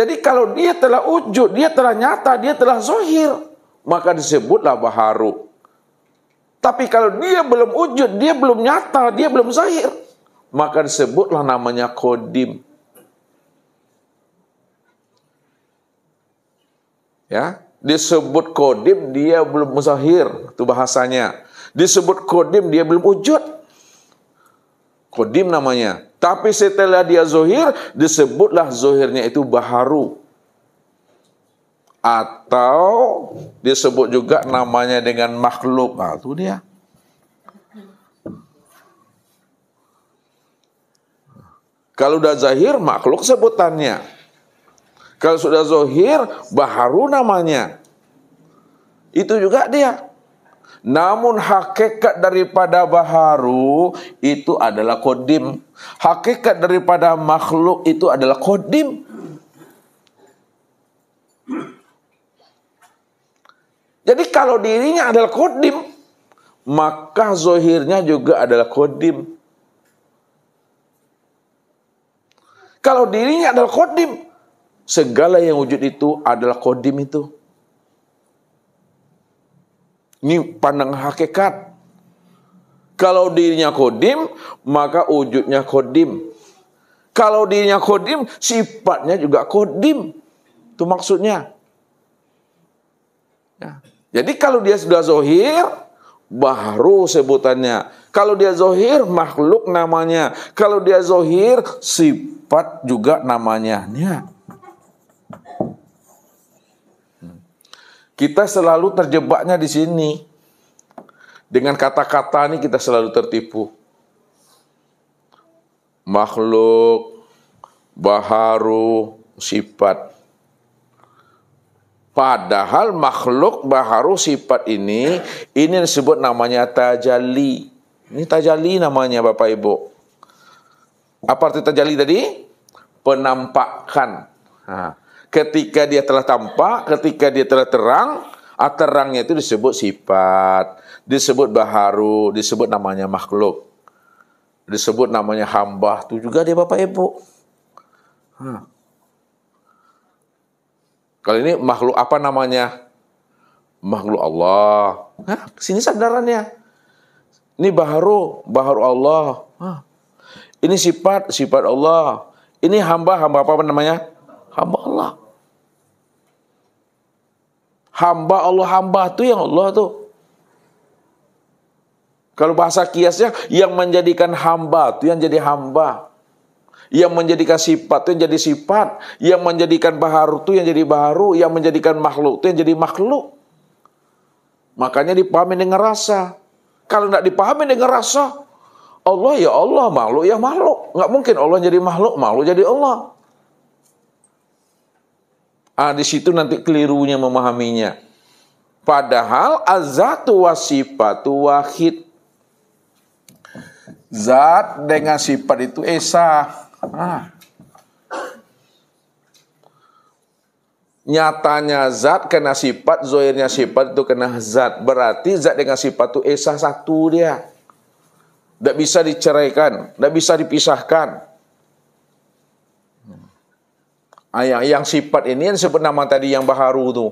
Jadi kalau dia telah wujud, dia telah nyata, dia telah zahir, maka disebutlah baharu. Tapi kalau dia belum wujud, dia belum nyata, dia belum zahir, maka disebutlah namanya qadim. Ya, disebut qadim dia belum zahir, itu bahasanya. Disebut qadim dia belum wujud. Qadim namanya. Tapi setelah dia zahir, disebutlah zahirnya itu baharu. Atau disebut juga namanya dengan makhluk. Nah, itu dia. Kalau sudah zahir, makhluk sebutannya. Kalau sudah zahir, baharu namanya. Itu juga dia. Namun hakikat daripada baharu itu adalah qadim. Hakikat daripada makhluk itu adalah qadim. Jadi kalau dirinya adalah qadim, maka zahirnya juga adalah qadim. Kalau dirinya adalah qadim, segala yang wujud itu adalah qadim itu. Ini pandangan hakikat. Kalau dirinya qadim, maka wujudnya qadim. Kalau dirinya qadim, sifatnya juga qadim. Itu maksudnya. Ya. Jadi kalau dia sudah zahir, baharu sebutannya. Kalau dia zahir, makhluk namanya. Kalau dia zahir, sifat juga namanya. Ya. Kita selalu terjebaknya di sini. Dengan kata-kata ini kita selalu tertipu. Makhluk, baharu, sifat. Padahal makhluk, baharu, sifat ini disebut namanya tajalli. Ini tajalli namanya Bapak Ibu. Apa arti tajalli tadi? Penampakan. Nah, ketika dia telah tampak, ketika dia telah terang, terangnya itu disebut sifat, disebut baharu, disebut namanya makhluk, disebut namanya hamba. Itu juga dia Bapak Ibu. Kali ini makhluk apa namanya? Makhluk Allah. Sini sadarannya. Ini baharu, baharu Allah. Ini sifat, sifat Allah. Ini hamba, hamba apa namanya? Hamba Allah. Hamba Allah, hamba itu yang Allah tuh. Kalau bahasa kiasnya, yang menjadikan hamba itu yang jadi hamba. Yang menjadikan sifat itu yang jadi sifat. Yang menjadikan baharu itu yang jadi baharu. Yang menjadikan makhluk itu yang jadi makhluk. Makanya dipahami dengan rasa. Kalau tidak dipahami dengan rasa, Allah ya Allah, makhluk ya makhluk. Nggak mungkin Allah jadi makhluk, makhluk jadi Allah. Di situ nanti kelirunya memahaminya. Padahal az-zatu wa sifatu wahid. Zat dengan sifat itu esa. Nyatanya zat kena sifat, zahirnya sifat itu kena zat. Berarti zat dengan sifat itu esa satu dia. Tidak bisa diceraikan, tidak bisa dipisahkan. Yang sifat ini yang disebut nama tadi yang baharu itu.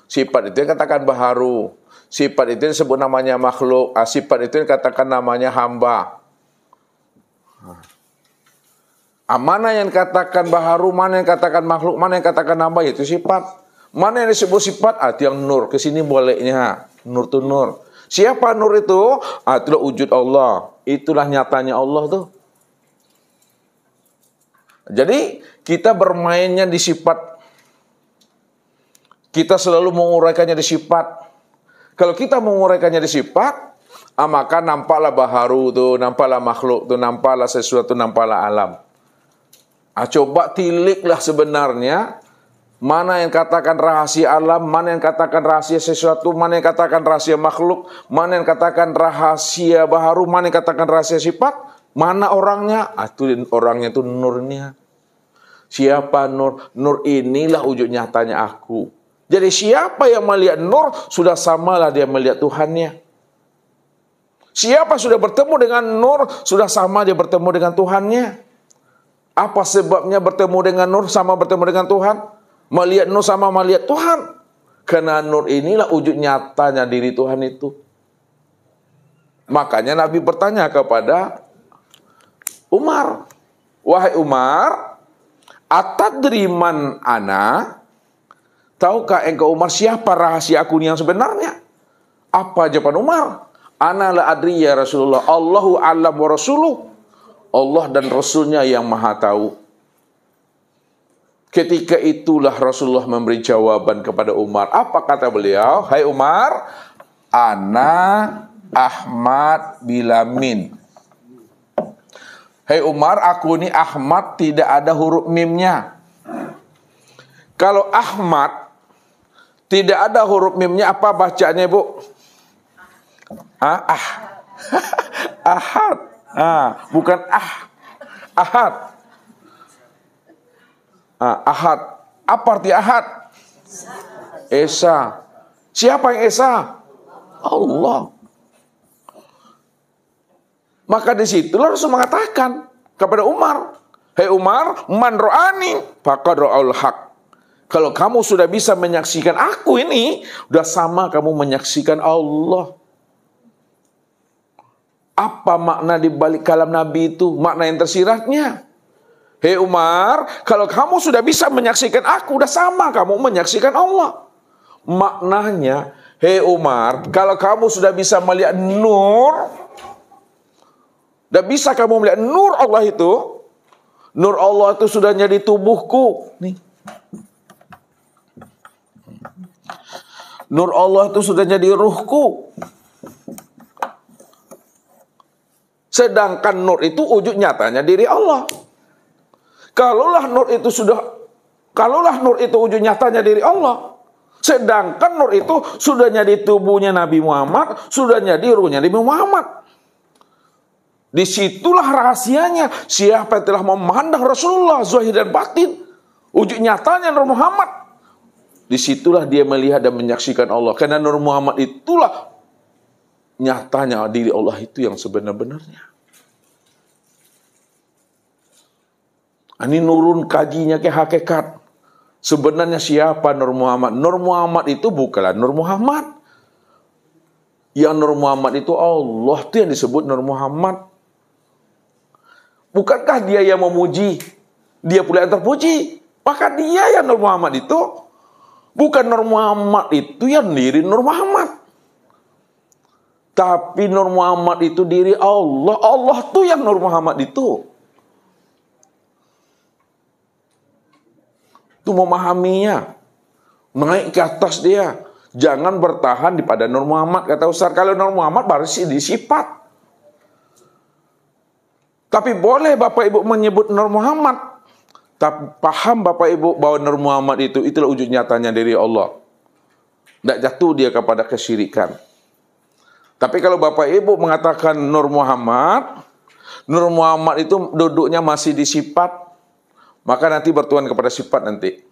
Sifat itu yang katakan baharu. Sifat itu yang disebut namanya makhluk. Sifat itu yang katakan namanya hamba. Mana yang katakan baharu, mana yang katakan makhluk, mana yang katakan hamba, itu sifat. Mana yang disebut sifat? Itu yang nur. Kesini bolehnya. Nur itu nur. Siapa nur itu? Itulah wujud Allah. Itulah nyatanya Allah tuh. Jadi kita bermainnya di sifat. Kita selalu menguraikannya di sifat. Kalau kita menguraikannya di sifat, maka nampaklah baharu tuh, nampaklah makhluk tuh, nampaklah sesuatu, nampaklah alam. Coba tiliklah sebenarnya mana yang katakan rahasia alam, mana yang katakan rahasia sesuatu, mana yang katakan rahasia makhluk, mana yang katakan rahasia baharu, mana yang katakan rahasia sifat, mana orangnya? Itu orangnya itu nurnya. Siapa nur? Nur inilah wujud nyatanya aku. Jadi siapa yang melihat nur, sudah samalah dia melihat Tuhannya. Siapa sudah bertemu dengan nur, sudah sama dia bertemu dengan Tuhannya. Apa sebabnya bertemu dengan nur sama bertemu dengan Tuhan? Melihat nur sama melihat Tuhan. Karena nur inilah wujud nyatanya diri Tuhan itu. Makanya Nabi bertanya kepada Umar, wahai Umar, atadri man ana? Tahukah engkau Umar siapa rahasia aku yang sebenarnya? Apa jawaban Umar? Ana la adri ya Rasulullah, Allahu a'lam wa rasuluh. Allah dan Rasulnya yang maha tahu. Ketika itulah Rasulullah memberi jawaban kepada Umar. Apa kata beliau? Hai Umar, ana Ahmad bilamin. Hai Umar, aku ini Ahmad tidak ada huruf mimnya. Kalau Ahmad tidak ada huruf mimnya, apa bacanya, Bu? Ahad. Bukan Ahad. Ahad. Apa arti Ahad? Esa. Siapa yang Esa? Allah. Maka disitulah Rasul mengatakan kepada Umar, Hei Umar, man ro'ani faqad ra'al haq. Kalau kamu sudah bisa menyaksikan aku ini, sudah sama kamu menyaksikan Allah. Apa makna di balik kalam Nabi itu? Makna yang tersiratnya. Hei Umar, kalau kamu sudah bisa menyaksikan aku, sudah sama kamu menyaksikan Allah. Maknanya, hei Umar, kalau kamu sudah bisa melihat nur, dan bisa kamu melihat nur Allah itu, nur Allah itu sudah jadi tubuhku. Nih. Nur Allah itu sudah jadi ruhku. Sedangkan nur itu wujud nyatanya diri Allah. Kalaulah nur itu wujud nyatanya diri Allah. Sedangkan nur itu sudah jadi tubuhnya Nabi Muhammad, sudah jadi ruhnya Nabi Muhammad. Disitulah rahasianya. Siapa yang telah memandang Rasulullah zahir dan batin, wujud nyatanya Nur Muhammad, disitulah dia melihat dan menyaksikan Allah. Karena Nur Muhammad itulah nyatanya diri Allah itu yang sebenar-benarnya. Ini nurun kajinya ke hakikat. Sebenarnya siapa Nur Muhammad? Nur Muhammad itu bukanlah Nur Muhammad. Yang Nur Muhammad itu Allah, itu yang disebut Nur Muhammad. Bukankah dia yang memuji? Dia pula yang terpuji. Maka dia yang Nur Muhammad itu. Bukan Nur Muhammad itu yang diri Nur Muhammad. Tapi Nur Muhammad itu diri Allah. Allah tuh yang Nur Muhammad itu. Itu memahaminya. Naik ke atas dia. Jangan bertahan pada Nur Muhammad. Kata Ustaz, kalau Nur Muhammad baru disifat. Tapi boleh Bapak Ibu menyebut Nur Muhammad. Tapi paham Bapak Ibu bahwa Nur Muhammad itulah wujud nyatanya dari Allah. Tidak jatuh dia kepada kesyirikan. Tapi kalau Bapak Ibu mengatakan Nur Muhammad itu duduknya masih di sifat, maka nanti bertuhan kepada sifat nanti.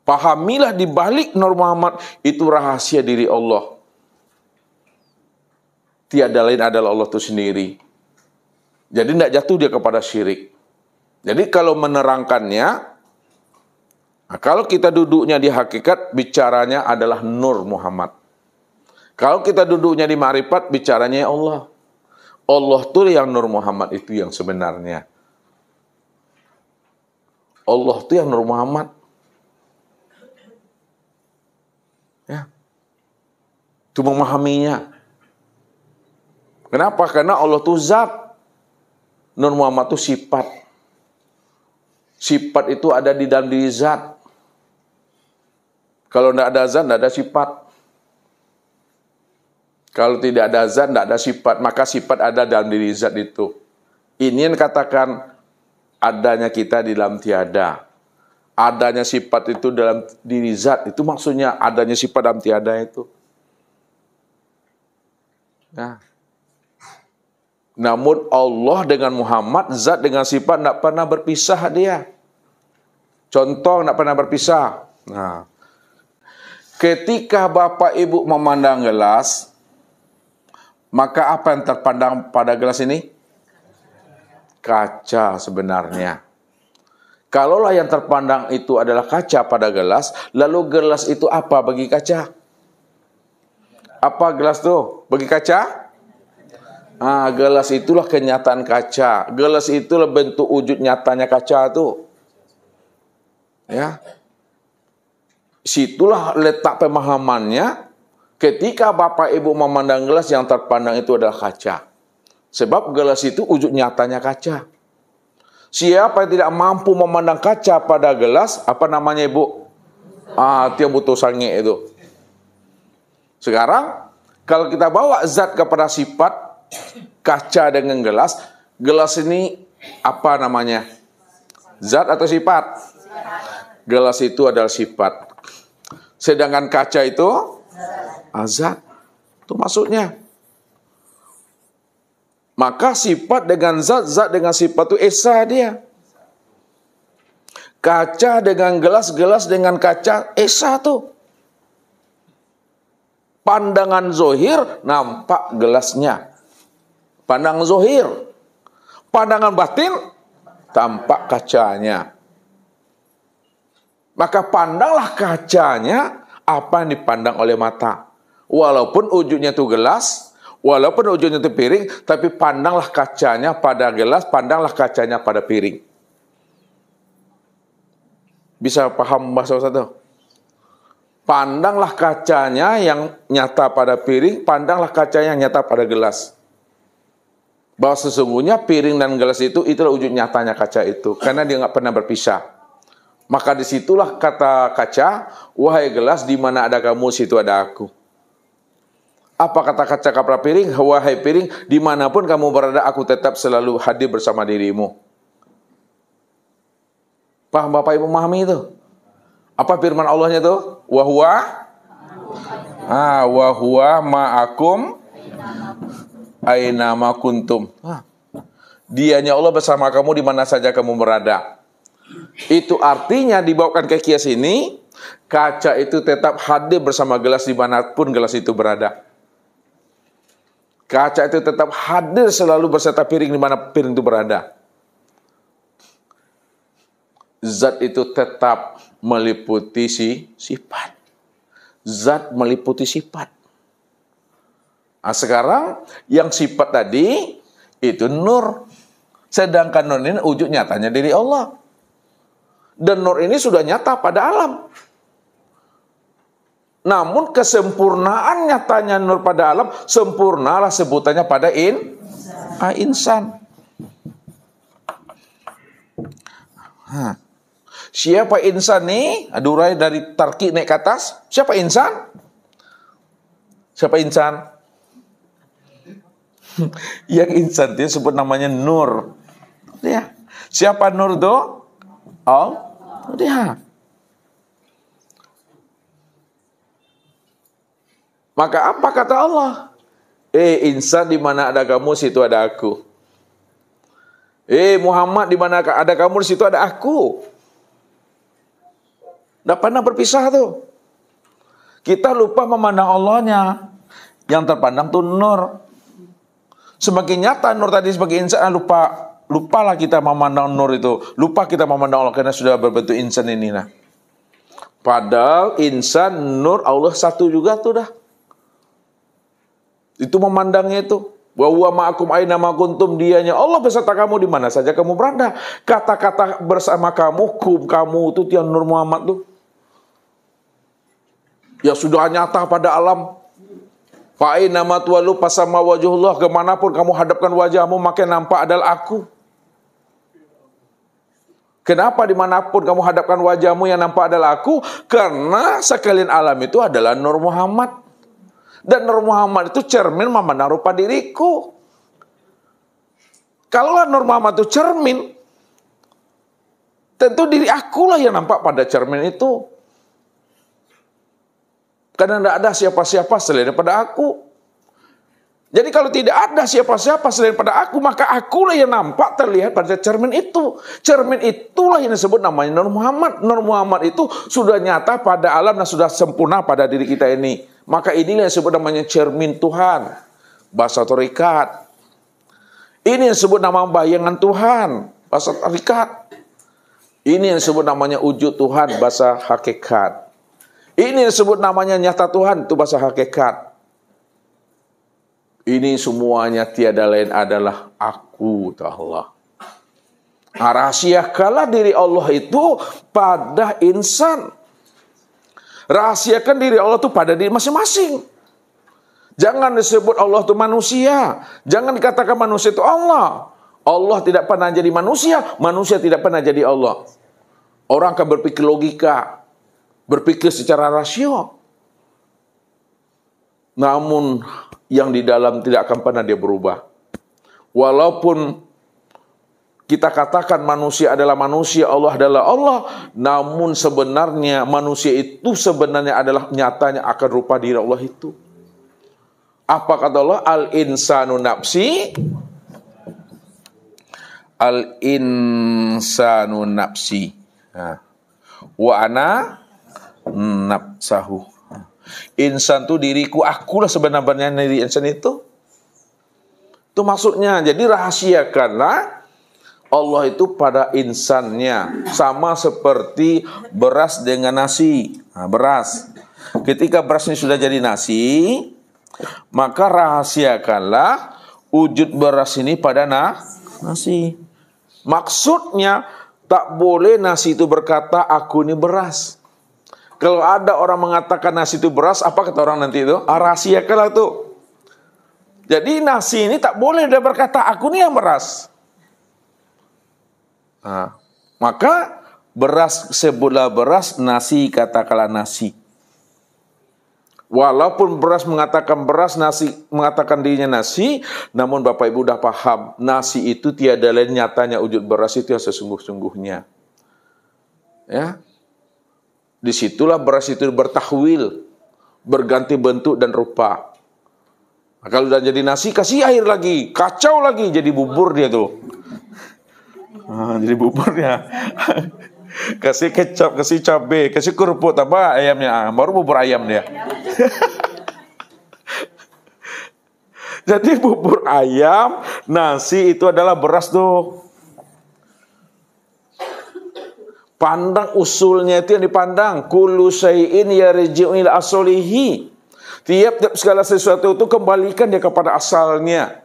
Pahamilah di balik Nur Muhammad itu rahasia diri Allah. Tiada lain adalah Allah itu sendiri. Jadi tidak jatuh dia kepada syirik. Jadi kalau menerangkannya, kalau kita duduknya di hakikat, bicaranya adalah Nur Muhammad. Kalau kita duduknya di ma'rifat, bicaranya Allah. Allah itu yang Nur Muhammad itu yang sebenarnya. Allah itu yang Nur Muhammad. Ya. Itu memahaminya. Kenapa? Karena Allah itu zat. Nur Muhammad itu sifat. Sifat itu ada di dalam diri zat. Kalau tidak ada zat, tidak ada sifat. Kalau tidak ada zat, tidak ada sifat. Maka sifat ada dalam diri zat itu. Ini yang katakan adanya kita di dalam tiada. Adanya sifat itu dalam diri zat. Itu maksudnya adanya sifat dalam tiada itu. Nah. Namun Allah dengan Muhammad, zat dengan sifat tidak pernah berpisah dia. Contoh tidak pernah berpisah. Nah, ketika Bapak Ibu memandang gelas, maka apa yang terpandang pada gelas ini? kaca sebenarnya. Kalaulah yang terpandang itu adalah kaca pada gelas, lalu gelas itu apa bagi kaca? Apa gelas tuh bagi kaca? Gelas itulah kenyataan kaca. Gelas itulah bentuk wujud nyatanya kaca tuh. Ya. Situlah letak pemahamannya ketika Bapak Ibu memandang gelas, yang terpandang itu adalah kaca. Sebab gelas itu wujud nyatanya kaca. Siapa yang tidak mampu memandang kaca pada gelas, apa namanya Ibu? Dia butuh sange itu. Sekarang, kalau kita bawa zat kepada sifat kaca dengan gelas, gelas ini apa namanya? Zat atau sifat? Gelas itu adalah sifat. Sedangkan kaca itu zat. Itu maksudnya. Maka sifat dengan zat, zat dengan sifat itu esa dia. Kaca dengan gelas, gelas dengan kaca, esa tuh. Pandangan zohir, nampak gelasnya. Pandang zohir. Pandangan batin, tampak kacanya. Maka pandanglah kacanya apa yang dipandang oleh mata. Walaupun wujudnya itu gelas, walaupun wujudnya itu piring, tapi pandanglah kacanya pada gelas, pandanglah kacanya pada piring. Bisa paham bahasa satu? Pandanglah kacanya yang nyata pada piring, pandanglah kacanya yang nyata pada gelas. Bahwa sesungguhnya piring dan gelas itulah wujud nyatanya kaca itu. Karena dia nggak pernah berpisah. Maka disitulah kata kaca, wahai gelas, di mana ada kamu, situ ada aku. Apa kata kaca kepada piring? Wahai piring, dimanapun kamu berada, aku tetap selalu hadir bersama dirimu. Paham Bapak Ibu memahami itu? Apa firman Allahnya itu? Wahuwa ma'akum aina ma kuntum. Dianya Allah bersama kamu di mana saja kamu berada. Itu artinya dibawakan ke kias ini, kaca itu tetap hadir bersama gelas dimanapun gelas itu berada. Kaca itu tetap hadir selalu beserta piring di mana piring itu berada. Zat itu tetap meliputi sifat. Zat meliputi sifat. Sekarang yang sifat tadi itu nur. Sedangkan nur ini wujud nyatanya diri Allah. Dan nur ini sudah nyata pada alam. Namun kesempurnaan nyatanya nur pada alam, sempurnalah sebutannya pada insan. Siapa insan nih? Adurai dari tarki naik ke atas. Siapa insan? Siapa insan? Yang insan itu sebut namanya nur. Ya. Siapa nur itu? Dia. Maka apa kata Allah? Insan, di mana ada kamu, situ ada aku. Muhammad, di mana ada kamu, di situ ada aku. Tidak pernah berpisah tuh. Kita lupa memandang Allahnya. Yang terpandang tuh nur. Semakin nyata nur tadi sebagai insan, lupalah kita memandang nur itu. Lupa kita memandang Allah karena sudah berbentuk insan ini. Nah. Padahal insan, nur, Allah satu juga tuh dah. Itu memandangnya itu. Wa huwa ma'akum aina ma kuntum, dianya Allah beserta kamu di mana saja kamu berada. Kata-kata bersama kamu, kamu itu tiang Nur Muhammad tuh. Ya sudah nyata pada alam. Fa aina ma tuwallu fasama wajhullah, kemanapun kamu hadapkan wajahmu maka nampak adalah aku. Kenapa dimanapun kamu hadapkan wajahmu yang nampak adalah aku? Karena sekalian alam itu adalah Nur Muhammad. Dan Nur Muhammad itu cermin memandang rupa diriku. Kalau Nur Muhammad itu cermin, tentu diri akulah yang nampak pada cermin itu. Karena tidak ada siapa-siapa selain daripada aku. Jadi kalau tidak ada siapa-siapa selain pada aku, maka akulah yang nampak terlihat pada cermin itu. Cermin itulah yang disebut namanya Nur Muhammad. Nur Muhammad itu sudah nyata pada alam dan sudah sempurna pada diri kita ini. Maka inilah yang disebut namanya cermin Tuhan. Bahasa Torikat. Ini yang disebut nama bayangan Tuhan, bahasa hakikat. Ini yang disebut namanya wujud Tuhan, bahasa hakikat. Ini yang disebut namanya nyata Tuhan, itu bahasa hakikat. Ini semuanya tiada lain adalah aku, Allah. Rahasiakanlah diri Allah itu pada insan. Rahasiakan diri Allah itu pada diri masing-masing. Jangan disebut Allah itu manusia. Jangan dikatakan manusia itu Allah. Allah tidak pernah jadi manusia, manusia tidak pernah jadi Allah. Orang akan berpikir logika, berpikir secara rasio. Namun yang di dalam tidak akan pernah dia berubah. Walaupun kita katakan manusia adalah manusia, Allah adalah Allah, namun sebenarnya manusia itu sebenarnya adalah nyatanya akan rupa diri Allah itu. Apa kata Allah? Al-insanu nafsi. Al-insanu nafsi. Wa ana nafsahu. Insan itu diriku, akulah sebenarnya diri insan itu. Itu maksudnya. Jadi rahasiakanlah Allah itu pada insannya. Sama seperti beras dengan nasi. Beras. Ketika beras ini sudah jadi nasi, maka rahasiakanlah wujud beras ini pada nasi. Maksudnya tak boleh nasi itu berkata aku ini beras. Kalau ada orang mengatakan nasi itu beras, apa kata orang nanti itu? Rahasiakanlah itu. Jadi nasi ini tak boleh dia berkata aku ini yang beras. Maka beras sebutlah beras, nasi katakanlah nasi. Walaupun beras mengatakan beras, nasi mengatakan dirinya nasi, namun Bapak Ibu sudah paham, nasi itu tiada lain nyatanya wujud beras itu yang sesungguh-sungguhnya. Ya, disitulah beras itu bertahwil, berganti bentuk dan rupa. Nah, kalau sudah jadi nasi, kasih air lagi, kacau lagi, jadi bubur dia tuh. Jadi buburnya. Kasih kecap, kasih cabai, kasih kerupuk, apa ayamnya, baru bubur ayam dia. Jadi bubur ayam, nasi itu adalah beras tuh. Pandang usulnya itu yang dipandang. Kullu syai'in yarji'u ila aslihi. Tiap segala sesuatu itu kembalikan dia kepada asalnya.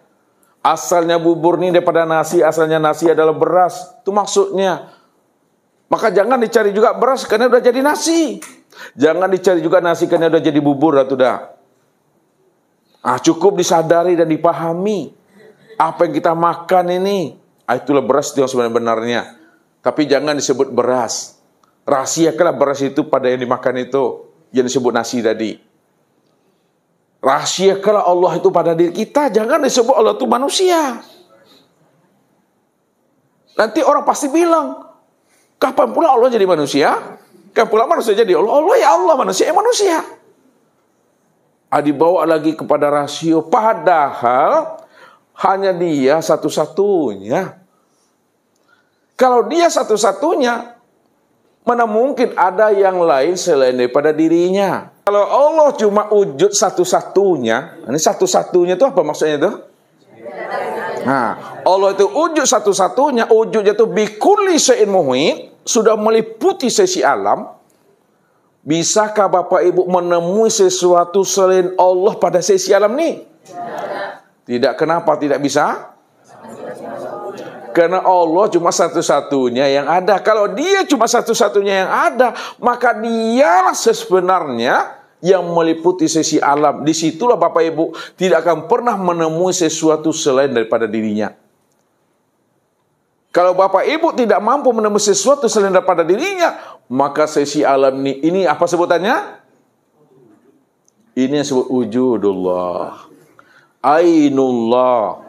Asalnya bubur ini daripada nasi, asalnya nasi adalah beras. Itu maksudnya. Maka jangan dicari juga beras karena udah jadi nasi. Jangan dicari juga nasi karena udah jadi bubur atau udah. Cukup disadari dan dipahami. Apa yang kita makan ini, itulah beras itu yang sebenarnya. Tapi jangan disebut beras. Rahasiakanlah beras itu pada yang dimakan itu, yang disebut nasi tadi. Rahasiakanlah Allah itu pada diri kita. Jangan disebut Allah itu manusia. Nanti orang pasti bilang, kapan pula Allah jadi manusia? Kapan pula manusia jadi Allah? Allah ya Allah, manusia ya manusia. Dibawa lagi kepada rasio. Padahal hanya dia satu-satunya. Kalau dia satu-satunya, mana mungkin ada yang lain selain daripada dirinya? Kalau Allah cuma wujud satu-satunya, ini satu-satunya itu apa maksudnya itu? Allah itu wujud satu-satunya, wujudnya itu bikulli syai'in muhit, sudah meliputi sisi alam. Bisakah Bapak Ibu menemui sesuatu selain Allah pada sisi alam ini? Tidak. Kenapa tidak bisa? Karena Allah cuma satu-satunya yang ada. Kalau dia cuma satu-satunya yang ada, maka dialah sebenarnya yang meliputi sisi alam. Disitulah Bapak Ibu tidak akan pernah menemui sesuatu selain daripada dirinya. Kalau Bapak Ibu tidak mampu menemui sesuatu selain daripada dirinya, maka sisi alam ini apa sebutannya? Ini yang disebut wujudullah, ainullah,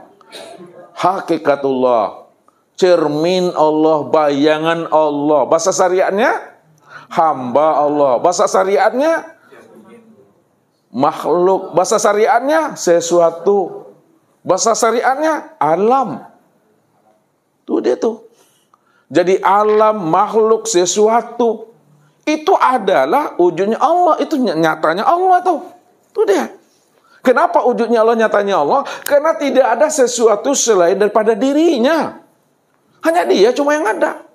hakikatullah, cermin Allah, bayangan Allah. Bahasa syariatnya hamba Allah. Bahasa syariatnya makhluk. Bahasa syariatnya sesuatu. Bahasa syariatnya alam. Tuh dia tuh. Jadi alam, makhluk, sesuatu itu adalah wujudnya Allah. Itu nyatanya Allah tuh. Tuh dia. Kenapa wujudnya Allah, nyatanya Allah? Karena tidak ada sesuatu selain daripada dirinya. Hanya dia cuma yang ada.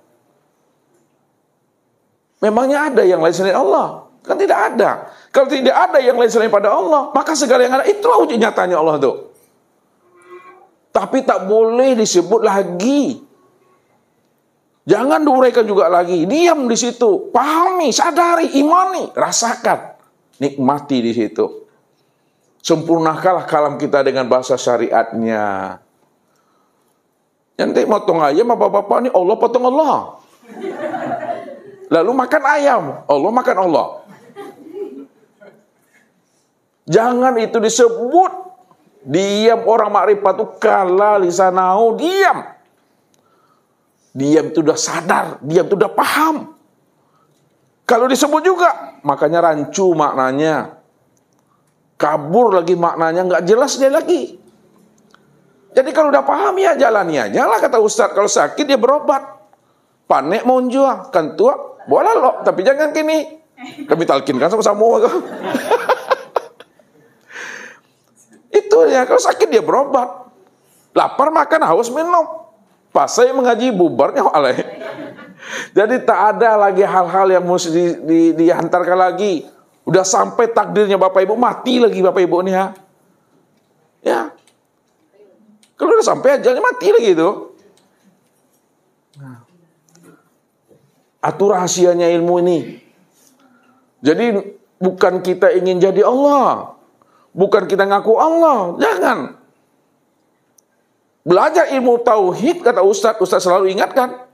Memangnya ada yang lain selain Allah? Kan tidak ada. Kalau tidak ada yang lain selain pada Allah, maka segala yang ada itulah wujud nyatanya Allah itu. Tapi tak boleh disebut lagi. Jangan diuraikan juga lagi. Diam di situ. Pahami, sadari, imani, rasakan. Nikmati di situ. Sempurnakanlah kalam kita dengan bahasa syariatnya. Nanti motong ayam, bapak-bapak ini Allah potong Allah. Lalu makan ayam, Allah makan Allah. Jangan itu disebut. Diam, orang makrifat itu kala lisanau, diam. Diam itu udah sadar, diam itu udah paham. Kalau disebut juga, makanya rancu maknanya. Kabur lagi maknanya, nggak jelas dia lagi. Jadi kalau udah paham ya jalani aja lah, kata Ustaz. Kalau sakit dia berobat. Panik mau jual, kan tua, boleh loh, tapi jangan gini. Kami talkinkan sama-sama. Itu ya, kalau sakit dia berobat. Lapar makan, haus minum. Pas saya mengaji bubarnya oleh. Jadi tak ada lagi hal-hal yang mesti dihantarkan lagi. Udah sampai takdirnya Bapak Ibu, mati lagi Bapak Ibu nih ya. Ya. Kalau udah sampai ajalnya mati lagi itu. Nah. Atur rahasianya ilmu ini. Jadi bukan kita ingin jadi Allah. Bukan kita ngaku Allah. Jangan. Belajar ilmu tauhid, kata Ustaz selalu ingatkan.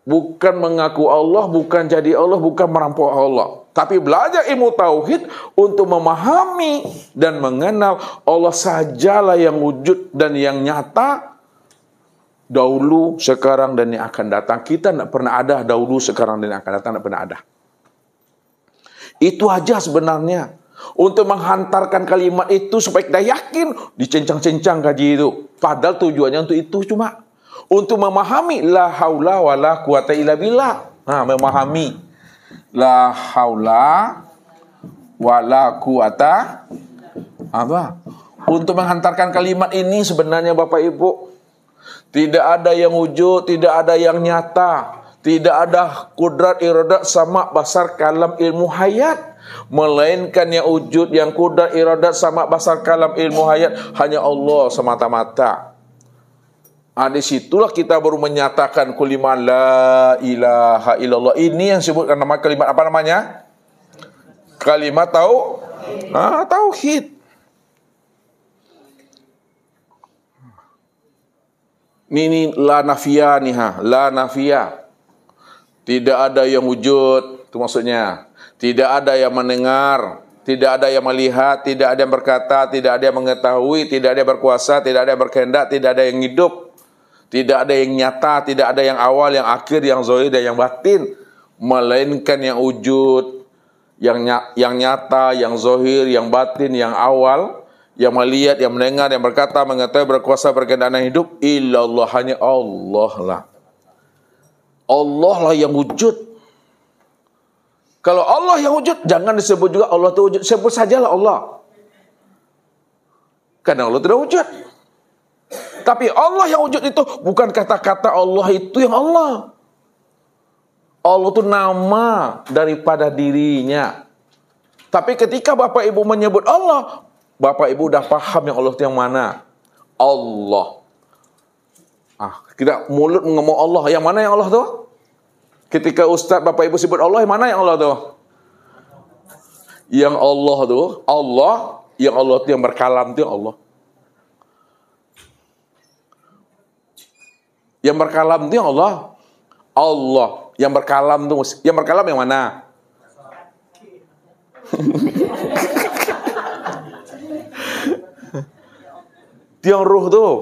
Bukan mengaku Allah, bukan jadi Allah, bukan merampok Allah. Tapi belajar ilmu tauhid untuk memahami dan mengenal Allah sajalah yang wujud dan yang nyata. Dahulu, sekarang, dan yang akan datang. Kita tidak pernah ada dahulu, sekarang, dan yang akan datang. Tidak pernah ada. Itu aja sebenarnya. Untuk menghantarkan kalimat itu supaya kita yakin. Dicencang-cencang kaji itu. Padahal tujuannya untuk itu cuma. Untuk memahami. La haula wa la quwata illa billah. Nah, memahami. La haula wa la quwata. Apa? Untuk menghantarkan kalimat ini sebenarnya Bapak Ibu. Tidak ada yang wujud, tidak ada yang nyata. Tidak ada kudrat, iradat, sama, basar, kalam, ilmu hayat. Melainkan yang wujud, yang kudrat, iradat, sama, basar, kalam, ilmu hayat. Hanya Allah semata-mata. Disitulah kita baru menyatakan kalimat la ilaha illallah. Ini yang disebutkan nama kalimat apa namanya? Kalimat tauhid. Ini la nafia nih la nafia. Tidak ada yang wujud, itu maksudnya. Tidak ada yang mendengar, tidak ada yang melihat, tidak ada yang berkata, tidak ada yang mengetahui, tidak ada yang berkuasa, tidak ada yang berkehendak, tidak ada yang hidup, tidak ada yang nyata, tidak ada yang awal, yang akhir, yang zahir dan yang batin, melainkan yang wujud, yang nyata, yang zahir, yang batin, yang awal, yang melihat, yang mendengar, yang berkata, mengetahui, berkuasa, berkehendak dan hidup, illallah, hanya Allah lah. Allah lah yang wujud. Kalau Allah yang wujud, jangan disebut juga Allah itu wujud. Sebut sajalah Allah. Karena Allah tidak wujud. Tapi Allah yang wujud itu bukan kata-kata Allah itu yang Allah. Allah itu nama daripada dirinya. Tapi ketika Bapak Ibu menyebut Allah, Bapak Ibu udah paham yang Allah itu yang mana. Allah. Kita mulut ngomong Allah. Yang mana yang Allah itu? Ketika Ustaz Bapak Ibu sebut Allah, yang mana yang Allah itu? Yang Allah itu, Allah, yang Allah itu yang berkalam itu yang Allah. Yang berkalam itu yang Allah. Allah, yang berkalam itu, yang berkalam yang mana? Itu yang ruh tuh.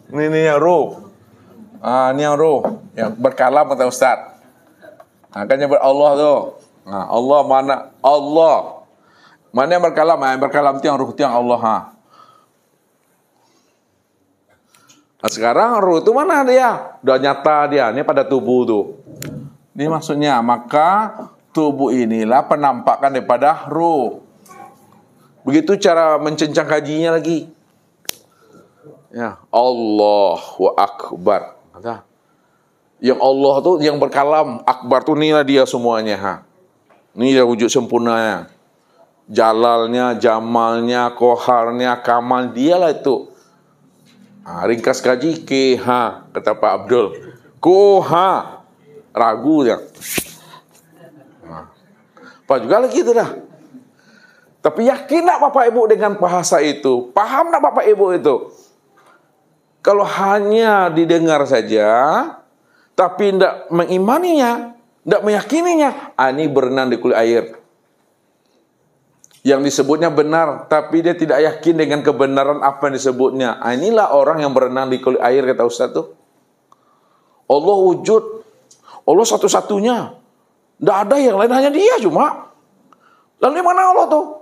Ini yang ruh. Ini yang ruh. Yang berkalam kata Ustaz. Kan nyebut Allah tuh. Allah mana? Allah. Mana yang berkalam? Yang berkalam itu yang ruh, itu yang Allah. Sekarang ruh itu mana dia? Udah nyata dia. Ini pada tubuh tuh. Ini maksudnya. Maka tubuh inilah penampakan daripada ruh. Begitu cara mencencang kajinya lagi. Ya, Allahu Akbar. Kata. Yang Allah tuh yang berkalam, akbar tuh inilah dia semuanya. Ha. Ini dia wujud sempurnanya. Jalalnya, jamalnya, koharnya, kamal, dialah itu. Ringkas kaji, keha, kata Pak Abdul. Koha, ragu ya. Apa juga lagi itu dah. Tapi yakin tak Bapak Ibu dengan bahasa itu? Paham tak Bapak Ibu itu? Kalau hanya didengar saja, tapi tidak mengimaninya, tidak meyakininya, ini berenang di kulit air. Yang disebutnya benar, tapi dia tidak yakin dengan kebenaran apa yang disebutnya. Inilah orang yang berenang di kulit air, kata Ustaz tuh. Allah wujud, Allah satu-satunya. Tidak ada yang lain, hanya dia cuma. Lalu mana Allah tuh?